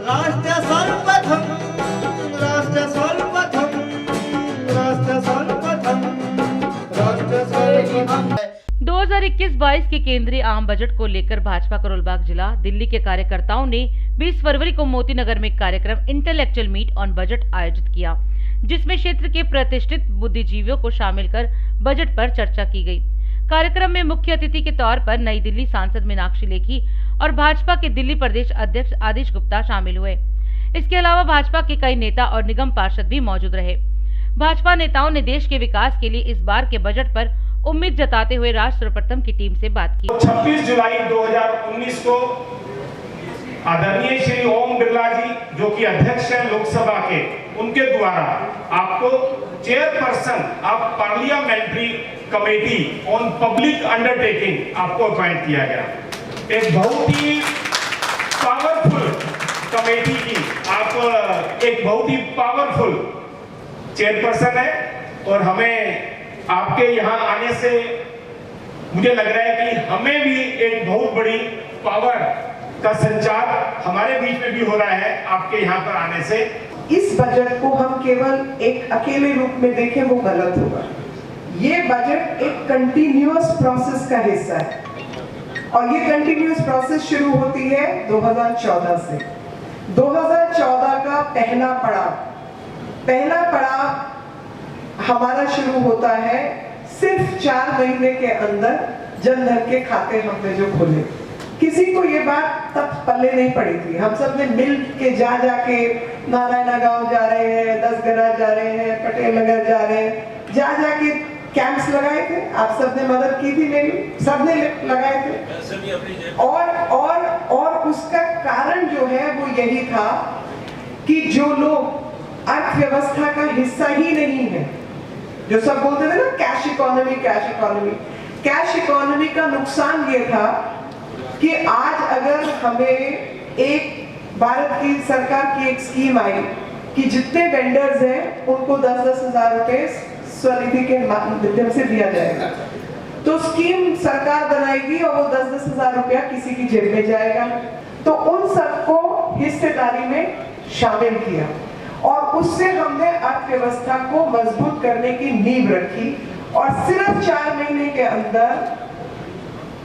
राष्ट्र सर्वप्रथम, राष्ट्र सर्वप्रथम, राष्ट्र सर्वप्रथम, राष्ट्र सर्वप्रथम। 2021-22 के केंद्रीय आम बजट को लेकर भाजपा करोलबाग जिला दिल्ली के कार्यकर्ताओं ने 20 फरवरी को मोती नगर में कार्यक्रम इंटेलेक्चुअल मीट ऑन बजट आयोजित किया, जिसमें क्षेत्र के प्रतिष्ठित बुद्धिजीवियों को शामिल कर बजट पर चर्चा की गई। कार्यक्रम में मुख्य अतिथि के तौर पर नई दिल्ली सांसद मीनाक्षी लेखी और भाजपा के दिल्ली प्रदेश अध्यक्ष आदिश गुप्ता शामिल हुए। इसके अलावा भाजपा के कई नेता और निगम पार्षद भी मौजूद रहे। भाजपा नेताओं ने देश के विकास के लिए इस बार के बजट पर उम्मीद जताते हुए राष्ट्र सर्वप्रथम की टीम से बात की। 26 जुलाई 2019 को आदरणीय श्री ओम बिरला जी, जो कि अध्यक्ष हैं लोकसभा के, उनके द्वारा आपको chairperson of parliamentary committee on public undertaking आपको अपॉइंट किया गया। एक बहुत ही पावरफुल कमेटी की आप एक बहुत ही पावरफुल चेयरपर्सन है, और हमें आपके यहाँ आने से मुझे लग रहा है कि हमें भी एक बहुत बड़ी पावर का संचार हमारे बीच में भी हो रहा है आपके यहाँ पर आने से। इस बजट को हम केवल एक अकेले रूप में देखें वो गलत होगा। ये बजट एक कंटिन्यूअस प्रोसेस का हिस्सा है, और ये कंटिन्यूअस प्रोसेस शुरू होती है 2014 से। 2014 का पहला पड़ाव हमारा शुरू होता है सिर्फ 4 महीने के अंदर जनधन के खाते हमने जो खोले। किसी को ये बात तब पल्ले नहीं पड़ी थी। हम सब ने मिल के जाके नारायणा गांव जा रहे हैं, 10 गरा जा रहे हैं, पटेल नगर जा रहे हैं, जाके कैंप्स लगाए थे। आप सबने मदद की थी मेरी, सबने लगाए थे। और उसका कारण जो है वो यही था कि जो लोग अर्थव्यवस्था का हिस्सा ही नहीं है, जो सब बोलते थे ना कैश इकोनॉमी का नुकसान ये था कि आज अगर हमें एक भारत की सरकार की एक स्कीम आई कि जितने वेंडर्स हैं उनको 10-10 हजार रुपए स्वनिधि के माध्यम से दिया जाएगा, तो स्कीम सरकार बनाएगी और वो 10-10 हजार रुपया किसी की जेब में जाएगा। तो उन सबको हिस्सेदारी में शामिल किया, और उससे हमने अर्थव्यवस्था को मजबूत करने की नींव रखी, और सिर्फ 4 महीने के अंदर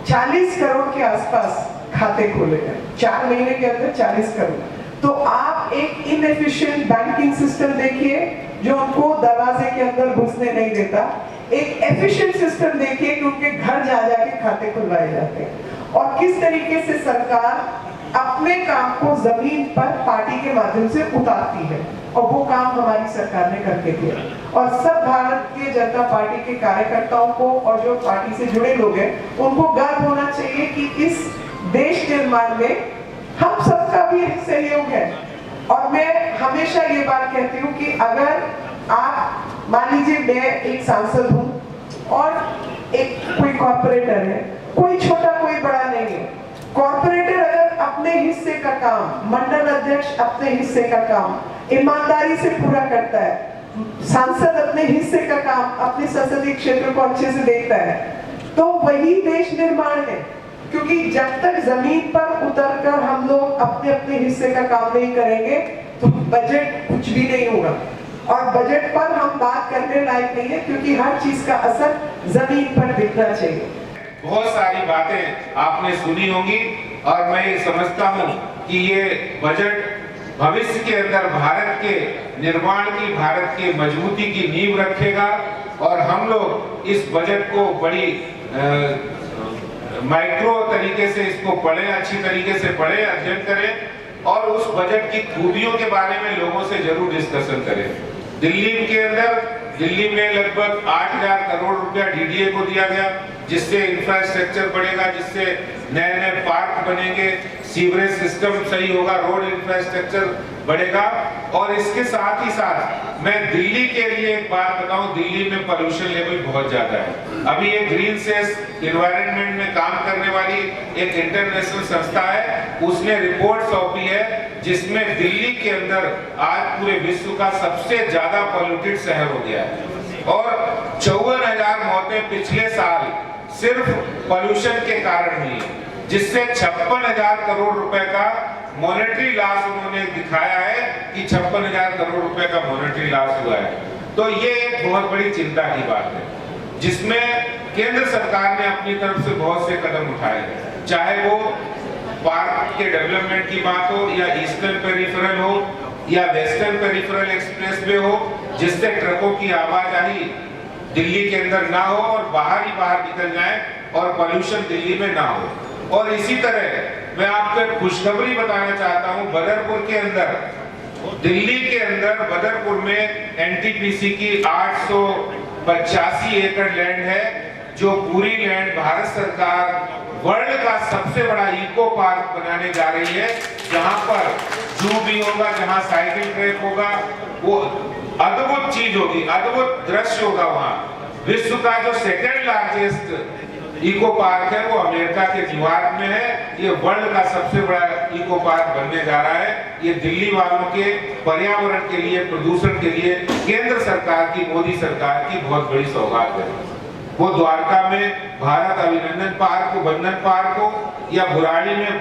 40 करोड़ के आसपास खाते खोले गए। 4 महीने के अंदर 40 करोड़। तो आप एक इनएफिशिएंट बैंकिंग सिस्टम देखिए जो उनको दरवाजे के अंदर घुसने नहीं देता। एक एफिशिएंट सिस्टम देखिए कि उनके घर जाके खाते खुलवाए जाते हैं, और किस तरीके से सरकार अपने काम को जमीन पर पार्टी के माध्यम से उतारती है, और वो काम हमारी सरकार ने करके दिया। और सब भारतीय जनता पार्टी के कार्यकर्ताओं को और जो पार्टी से जुड़े लोग हैं उनको गर्व होना चाहिए कि इस देश निर्माण में हम सबका भी सहयोग है। और मैं हमेशा ये बात कहती हूँ कि अगर आप मान लीजिए मैं एक सांसद हूँ और एक कोई कॉर्पोरेटर है, कोई छोटा कोई बड़ा नहीं है। कॉर्पोरेटर अगर अपने हिस्से का काम, मंडल अध्यक्ष अपने हिस्से का काम ईमानदारी से पूरा करता है, सांसद अपने हिस्से का काम अपने संसदीय क्षेत्र को अच्छे से देखता है, तो वही देश निर्माण है। क्योंकि जब तक जमीन पर उतरकर हम लोग अपने अपने हिस्से का काम नहीं करेंगे तो बजट कुछ भी नहीं होगा। और बजट पर हम बात करने लायक नहीं है, क्योंकि हर चीज का असर जमीन पर दिखना चाहिए। बहुत सारी बातें आपने सुनी होंगी, और मैं ये समझता हूँ कि ये बजट भविष्य के अंदर भारत के निर्माण की, भारत की मजबूती की नींव रखेगा। और हम लोग इस बजट को बड़ी माइक्रो तरीके से इसको पढ़ें, अच्छी तरीके से पढ़ें, अध्ययन करें, और उस बजट की खूबियों के बारे में लोगों से जरूर डिस्कशन करें। दिल्ली में लगभग 8,000 करोड़ रुपया डीडीए को दिया गया, जिससे इंफ्रास्ट्रक्चर बढ़ेगा, जिससे नए नए पार्क बनेंगे, सीवरेज सिस्टम सही होगा, रोड इंफ्रास्ट्रक्चर बढ़ेगा। और इसके साथ ही साथ मैं दिल्ली के लिए एक बात बताऊं, दिल्ली में पोल्यूशन लेवल बहुत ज्यादा है। अभी ये ग्रीन सेस एनवायरनमेंट में काम करने वाली एक इंटरनेशनल संस्था है, उसने रिपोर्ट सौंपी है जिसमें दिल्ली के अंदर आज पूरे विश्व का सबसे ज्यादा पॉल्यूटेड शहर हो गया है। और 54,000 मौतें पिछले साल सिर्फ पोल्यूशन के कारण हुई, जिससे 56,000 करोड़ रुपए का मॉनेटरी लॉस उन्होंने दिखाया है कि 56,000 करोड़ रुपए का मॉनेटरी लॉस हुआ है। तो ये एक बहुत बड़ी चिंता की बात है, जिसमें केंद्र सरकार ने अपनी तरफ से बहुत से कदम उठाए, चाहे वो पार्क के डेवलपमेंट की बात हो, या ईस्टर्न पेरिफेरल हो, या वेस्टर्न पेरिफेरल एक्सप्रेसवे हो, जिससे ट्रकों की आवाजाही दिल्ली के अंदर ना हो और बाहर ही बाहर निकल जाए और पोल्यूशन दिल्ली में ना हो। और इसी तरह मैं आपको एक खुशखबरी बताना चाहता हूं, बदरपुर के अंदर, दिल्ली के अंदर बदरपुर में एनटीपीसी की 885 एकड़ लैंड है, जो पूरी लैंड भारत सरकार वर्ल्ड का सबसे बड़ा इको पार्क बनाने जा रही है, जहां पर जू भी होगा, जहां साइकिल ट्रैक होगा, वो अद्भुत चीज होगी, अद्भुत दृश्य होगा। वहां विश्व का जो सेकेंड लार्जेस्ट इको पार्क है वो अमेरिका के न्यूयॉर्क में है, ये वर्ल्ड का सबसे बड़ा इको पार्क बनने जा रहा है। ये दिल्ली वालों के पर्यावरण के लिए, प्रदूषण के लिए केंद्र सरकार की, मोदी सरकार की बहुत बड़ी सौगात है। वो द्वारका में भारत अभिनंदन पार्क हो, बंधन पार्क हो, या बुराड़ी में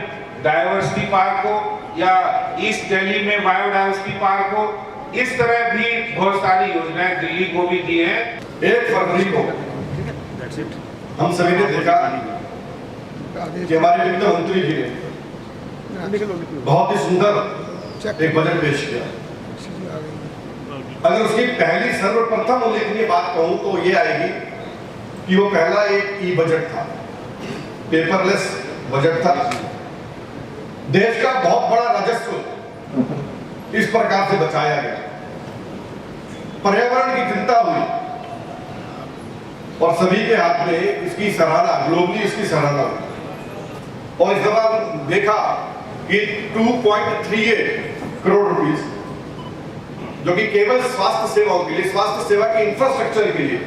डायवर्सिटी पार्क हो, या ईस्ट दिल्ली में बायोडायवर्सिटी पार्क हो, इस तरह भी बहुत सारी योजनाएं दिल्ली को भी दी हैं। 1 फरवरी को हम सभी ने देखा कि हमारे वित्त मंत्री जी ने बहुत ही सुंदर एक बजट पेश किया। अगर उसकी पहली सर्वप्रथम उल्लेखनीय बात कहूं तो ये आएगी कि वो पहला एक ई बजट था, पेपरलेस बजट था। देश का बहुत बड़ा राजस्व इस प्रकार से बचाया गया, पर्यावरण की चिंता हुई और सभी के हाथ में इसकी सराहना, ग्लोबली इसकी सराहना हुई। और इस दौरान देखा कि 2.38 करोड़ रुपीस, जो कि केवल स्वास्थ्य सेवाओं के लिए, स्वास्थ्य सेवा के इंफ्रास्ट्रक्चर के लिए,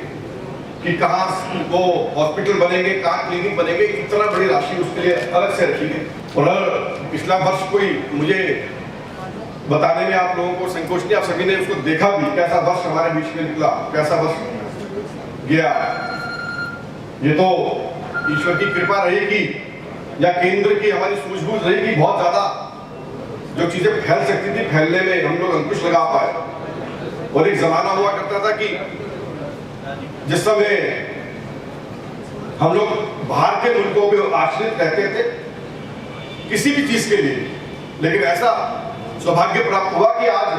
कि कहाँ वो हॉस्पिटल बनेंगे, कहाँ क्लिनिक बनेंगे, इतना बड़ी राशि उसके लिए अलग से रखी गई। और पिछला वर्ष कोई मुझे बताने में आप लोगों को संकोच नहीं, आप सभी ने उसको देखा भी, कैसा वर्ष हमारे बीच में निकला, कैसा वर्ष गया। ये तो ईश्वर की कृपा रहेगी या केंद्र की हमारी सूझबूझ रहेगी, बहुत ज्यादा जो चीजें फैल सकती थी, फैलने में हम लोग अंकुश लगा पाए। और एक जमाना हुआ करता था कि जिस समय हम लोग बाहर के मुल्कों पे आश्रित रहते थे किसी भी चीज के लिए, लेकिन ऐसा सौभाग्य प्राप्त हुआ कि आज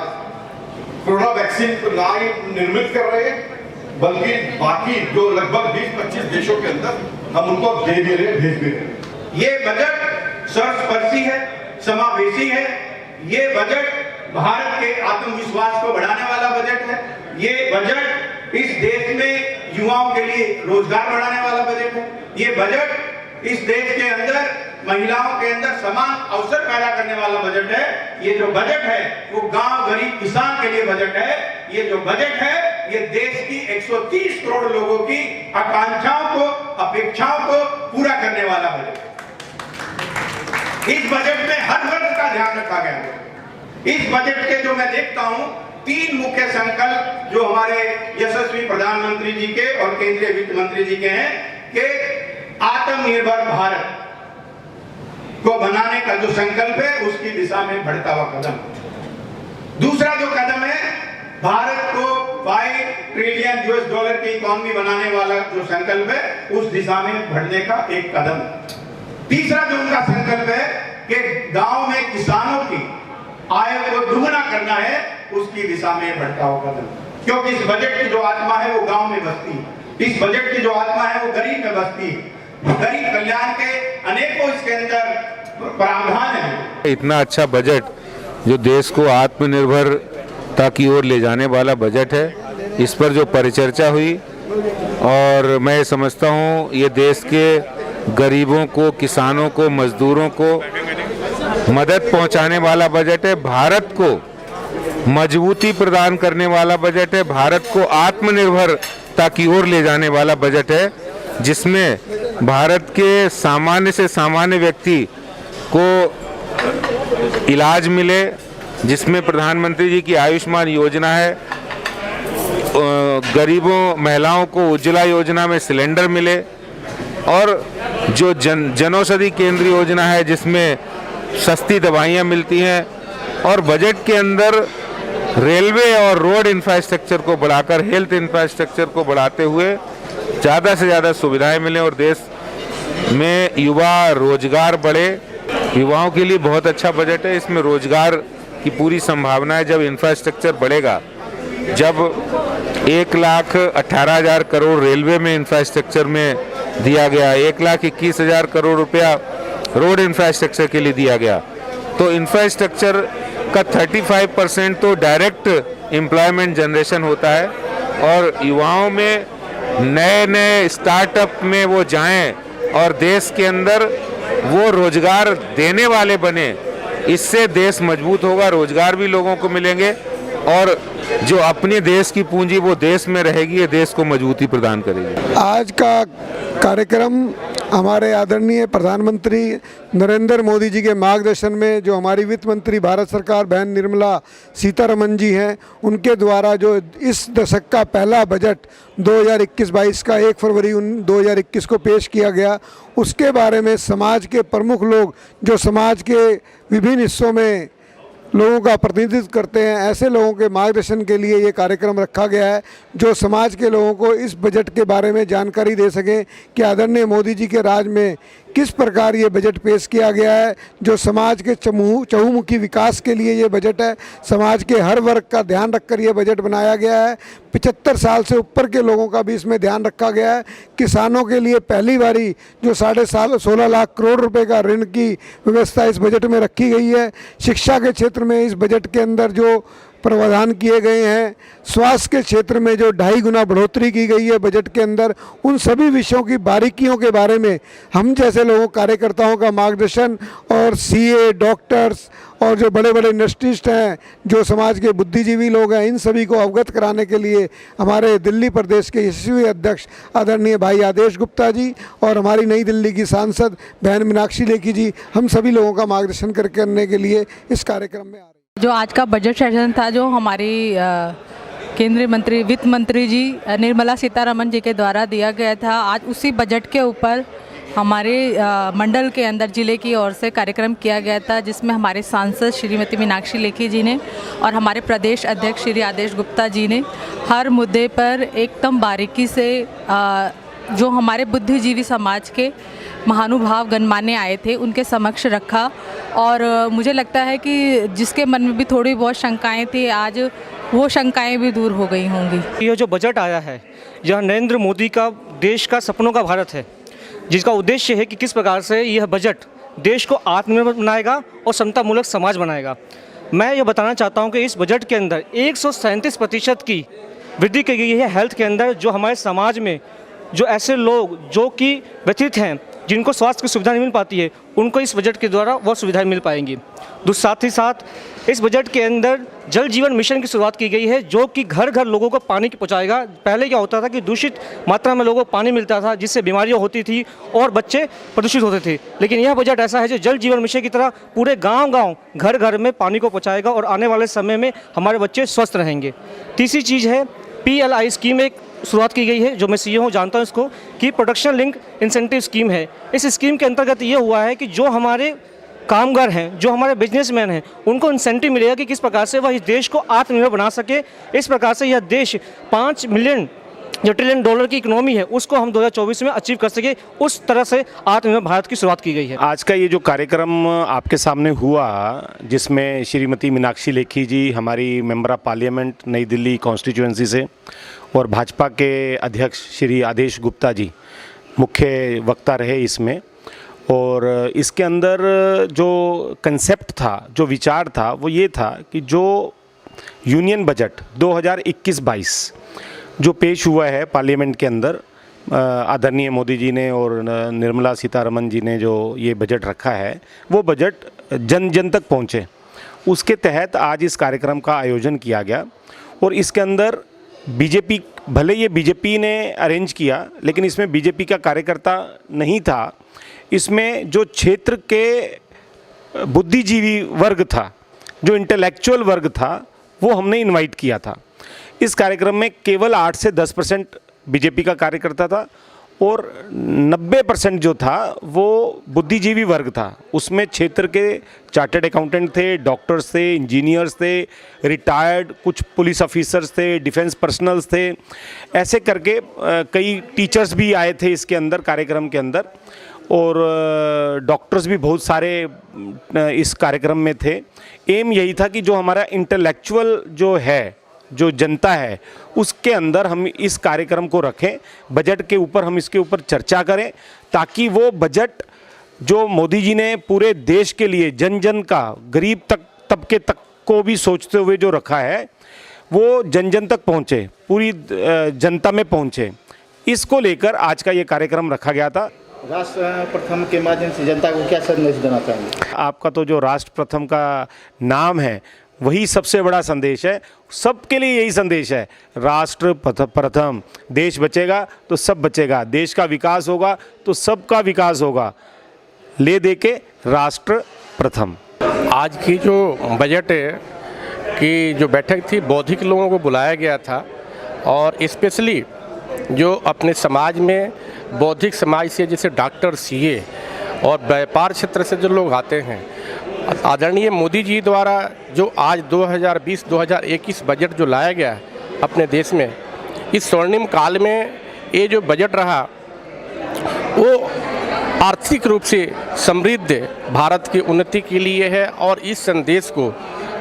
कोरोना वैक्सीन को ना ही निर्मित कर रहे हैं, बल्कि बाकी जो लगभग 20-25 देशों के अंदर हम उनको दे भी रहे, भेज भी रहे। ये बजट सर्वस्पर्शी है, समावेशी है। ये बजट भारत के आत्मविश्वास को बढ़ाने वाला बजट है। ये बजट इस देश में युवाओं के लिए रोजगार बढ़ाने वाला बजट है। ये बजट इस देश के अंदर महिलाओं के अंदर समान अवसर पैदा करने वाला बजट है। ये जो बजट है वो गांव, गरीब, किसान के लिए बजट है। ये जो बजट है ये देश की 130 करोड़ लोगों की आकांक्षाओं को, अपेक्षाओं को पूरा करने वाला बजट है। इस बजट में हर वर्ग का ध्यान रखा गया है। इस बजट के जो मैं देखता हूं 3 मुख्य संकल्प जो हमारे यशस्वी प्रधानमंत्री जी के और केंद्रीय वित्त मंत्री जी के हैं कि आत्मनिर्भर भारत को बनाने का जो संकल्प है उसकी दिशा में बढ़ता हुआ कदम। दूसरा जो कदम है भारत को $5 ट्रिलियन की इकोनॉमी बनाने वाला जो संकल्प है उस दिशा में बढ़ने का एक कदम। तीसरा जो उनका संकल्प है कि गांव में किसानों की आय को दुगना करना है, उसकी दिशा में बढ़ता हुआ कदम। क्योंकि इस बजट की जो आत्मा है वो गांव में बसती है। इस बजट की जो आत्मा है वो गरीब में बसती है। गरीब कल्याण के अनेकों इसके अंदर प्रावधान है। इतना अच्छा बजट जो देश को आत्मनिर्भरता की ओर ले जाने वाला बजट है, इस पर जो परिचर्चा हुई और मैं समझता हूँ ये देश के गरीबों को, किसानों को, मजदूरों को मदद पहुंचाने वाला बजट है। भारत को मजबूती प्रदान करने वाला बजट है। भारत को आत्मनिर्भरता की ओर ले जाने वाला बजट है, जिसमें भारत के सामान्य से सामान्य व्यक्ति को इलाज मिले, जिसमें प्रधानमंत्री जी की आयुष्मान योजना है, गरीबों महिलाओं को उज्ज्वला योजना में सिलेंडर मिले, और जो जनौषधि केंद्र योजना है जिसमें सस्ती दवाइयाँ मिलती हैं और बजट के अंदर रेलवे और रोड इंफ्रास्ट्रक्चर को बढ़ाकर हेल्थ इंफ्रास्ट्रक्चर को बढ़ाते हुए ज़्यादा से ज़्यादा सुविधाएं मिलें और देश में युवा रोजगार बढ़े। युवाओं के लिए बहुत अच्छा बजट है, इसमें रोजगार की पूरी संभावना है। जब इंफ्रास्ट्रक्चर बढ़ेगा, जब 1,18,000 करोड़ रेलवे में इंफ्रास्ट्रक्चर में दिया गया, 1,21,000 करोड़ रुपया रोड इंफ्रास्ट्रक्चर के लिए दिया गया, तो इंफ्रास्ट्रक्चर का 35% तो डायरेक्ट एम्प्लॉयमेंट जनरेशन होता है और युवाओं में नए नए स्टार्टअप में वो जाएं और देश के अंदर वो रोजगार देने वाले बने। इससे देश मजबूत होगा, रोजगार भी लोगों को मिलेंगे और जो अपने देश की पूंजी वो देश में रहेगी, ये देश को मजबूती प्रदान करेगी। आज का कार्यक्रम हमारे आदरणीय प्रधानमंत्री नरेंद्र मोदी जी के मार्गदर्शन में, जो हमारी वित्त मंत्री भारत सरकार बहन निर्मला सीतारमन जी हैं, उनके द्वारा जो इस दशक का पहला बजट 2021-22 का 1 फरवरी 2021 को पेश किया गया, उसके बारे में समाज के प्रमुख लोग जो समाज के विभिन्न हिस्सों में लोगों का प्रतिनिधित्व करते हैं, ऐसे लोगों के मार्गदर्शन के लिए ये कार्यक्रम रखा गया है, जो समाज के लोगों को इस बजट के बारे में जानकारी दे सकें कि आदरणीय मोदी जी के राज में किस प्रकार ये बजट पेश किया गया है। जो समाज के चहुमुखी विकास के लिए ये बजट है, समाज के हर वर्ग का ध्यान रखकर ये बजट बनाया गया है। 75 साल से ऊपर के लोगों का भी इसमें ध्यान रखा गया है। किसानों के लिए पहली बारी जो 16.5 लाख करोड़ रुपए का ऋण की व्यवस्था इस बजट में रखी गई है। शिक्षा के क्षेत्र में इस बजट के अंदर जो प्रावधान किए गए हैं, स्वास्थ्य के क्षेत्र में जो 2.5 गुना बढ़ोतरी की गई है बजट के अंदर, उन सभी विषयों की बारीकियों के बारे में हम जैसे लोगों कार्यकर्ताओं का मार्गदर्शन और सीए, डॉक्टर्स और जो बड़े बड़े इंडस्ट्रिस्ट हैं, जो समाज के बुद्धिजीवी लोग हैं, इन सभी को अवगत कराने के लिए हमारे दिल्ली प्रदेश के यशस्वी अध्यक्ष आदरणीय भाई आदेश गुप्ता जी और हमारी नई दिल्ली की सांसद बहन मीनाक्षी लेखी जी, हम सभी लोगों का मार्गदर्शन करने के लिए इस कार्यक्रम में आ रहे हैं। जो आज का बजट सेशन था, जो हमारी केंद्रीय मंत्री वित्त मंत्री जी निर्मला सीतारमन जी के द्वारा दिया गया था, आज उसी बजट के ऊपर हमारे मंडल के अंदर जिले की ओर से कार्यक्रम किया गया था, जिसमें हमारे सांसद श्रीमती मीनाक्षी लेखी जी ने और हमारे प्रदेश अध्यक्ष श्री आदेश गुप्ता जी ने हर मुद्दे पर एकदम बारीकी से जो हमारे बुद्धिजीवी समाज के महानुभाव गणमान्य आए थे उनके समक्ष रखा। और मुझे लगता है कि जिसके मन में भी थोड़ी बहुत शंकाएं थी, आज वो शंकाएं भी दूर हो गई होंगी। ये जो बजट आया है, यह नरेंद्र मोदी का देश का सपनों का भारत है, जिसका उद्देश्य है कि किस प्रकार से यह बजट देश को आत्मनिर्भर बनाएगा और समतामूलक समाज बनाएगा। मैं ये बताना चाहता हूँ कि इस बजट के अंदर 137% की वृद्धि की गई है हेल्थ के अंदर। जो हमारे समाज में जो ऐसे लोग जो कि व्यथित हैं, जिनको स्वास्थ्य की सुविधा नहीं मिल पाती है, उनको इस बजट के द्वारा वह सुविधाएं मिल पाएंगी। साथ ही साथ इस बजट के अंदर जल जीवन मिशन की शुरुआत की गई है, जो कि घर घर लोगों को पानी पहुंचाएगा। पहले क्या होता था कि दूषित मात्रा में लोगों को पानी मिलता था, जिससे बीमारियां होती थी और बच्चे प्रदूषित होते थे। लेकिन यह बजट ऐसा है जो जल जीवन मिशन की तरह पूरे गाँव घर घर में पानी को पहुँचाएगा और आने वाले समय में हमारे बच्चे स्वस्थ रहेंगे। तीसरी चीज़ है PLI स्कीम, एक शुरुआत की गई है, जो मैं CEO हूँ, जानता हूँ इसको, कि प्रोडक्शन लिंक इंसेंटिव स्कीम है। इस स्कीम के अंतर्गत ये हुआ है कि जो हमारे कामगार हैं, जो हमारे बिजनेसमैन हैं, उनको इंसेंटिव मिलेगा कि किस प्रकार से वह इस देश को आत्मनिर्भर बना सके। इस प्रकार से यह देश 5 मिलियन जो ट्रिलियन डॉलर की इकोनॉमी है, उसको हम 2024 में अचीव कर सके, उस तरह से आत्मनिर्भर भारत की शुरुआत की गई है। आज का ये जो कार्यक्रम आपके सामने हुआ, जिसमें श्रीमती मीनाक्षी लेखी जी, हमारी मेंबर ऑफ पार्लियामेंट नई दिल्ली कॉन्स्टिट्यूएंसी से, और भाजपा के अध्यक्ष श्री आदेश गुप्ता जी मुख्य वक्ता रहे इसमें। और इसके अंदर जो कंसेप्ट था, जो विचार था, वो ये था कि जो यूनियन बजट 2021-22 जो पेश हुआ है पार्लियामेंट के अंदर, आदरणीय मोदी जी ने और निर्मला सीतारमन जी ने जो ये बजट रखा है, वो बजट जन जन तक पहुँचे, उसके तहत आज इस कार्यक्रम का आयोजन किया गया। और इसके अंदर बीजेपी, भले ये बीजेपी ने अरेंज किया, लेकिन इसमें बीजेपी का कार्यकर्ता नहीं था। इसमें जो क्षेत्र के बुद्धिजीवी वर्ग था, जो इंटेलेक्चुअल वर्ग था, वो हमने इनवाइट किया था। इस कार्यक्रम में केवल 8 से 10% बीजेपी का कार्यकर्ता था और 90% जो था वो बुद्धिजीवी वर्ग था। उसमें क्षेत्र के चार्टर्ड अकाउंटेंट थे, डॉक्टर्स थे, इंजीनियर्स थे, रिटायर्ड कुछ पुलिस ऑफिसर्स थे, डिफेंस पर्सनल्स थे, ऐसे करके कई टीचर्स भी आए थे इसके अंदर, कार्यक्रम के अंदर, और डॉक्टर्स भी बहुत सारे इस कार्यक्रम में थे। एम यही था कि जो हमारा इंटेलेक्चुअल जो है, जो जनता है, उसके अंदर हम इस कार्यक्रम को रखें, बजट के ऊपर हम इसके ऊपर चर्चा करें, ताकि वो बजट जो मोदी जी ने पूरे देश के लिए जन जन का, गरीब तबके तक को भी सोचते हुए जो रखा है, वो जन जन तक पहुँचे, पूरी जनता में पहुँचे। इसको लेकर आज का ये कार्यक्रम रखा गया था। राष्ट्र प्रथम के माध्यम से जनता को क्या संदेश देना चाहेंगे? आपका तो जो राष्ट्र प्रथम का नाम है वही सबसे बड़ा संदेश है, सबके लिए यही संदेश है, राष्ट्र प्रथम। देश बचेगा तो सब बचेगा, देश का विकास होगा तो सबका विकास होगा, ले दे के राष्ट्र प्रथम। आज की जो बजट की जो बैठक थी, बौद्धिक लोगों को बुलाया गया था, और स्पेशली जो अपने समाज में बौद्धिक समाज से, जैसे डॉक्टर, सीए और व्यापार क्षेत्र से जो लोग आते हैं, आदरणीय मोदी जी द्वारा जो आज 2020-2021 बजट जो लाया गया है अपने देश में, इस स्वर्णिम काल में ये जो बजट रहा वो आर्थिक रूप से समृद्ध भारत की उन्नति के लिए है, और इस संदेश को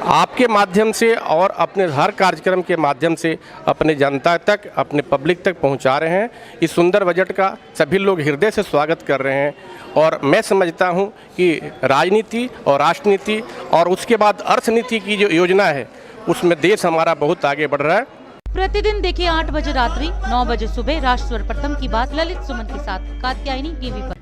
आपके माध्यम से और अपने हर कार्यक्रम के माध्यम से अपने जनता तक, अपने पब्लिक तक पहुंचा रहे हैं। इस सुंदर बजट का सभी लोग हृदय से स्वागत कर रहे हैं, और मैं समझता हूं कि राजनीति और राष्ट्रनीति और उसके बाद अर्थनीति की जो योजना है, उसमें देश हमारा बहुत आगे बढ़ रहा है। प्रतिदिन देखिए 8 बजे रात्रि, 9 बजे सुबह राष्ट्र सर्वप्रथम की बात ललित सुमन के साथ कात्यायनी टीवी पर।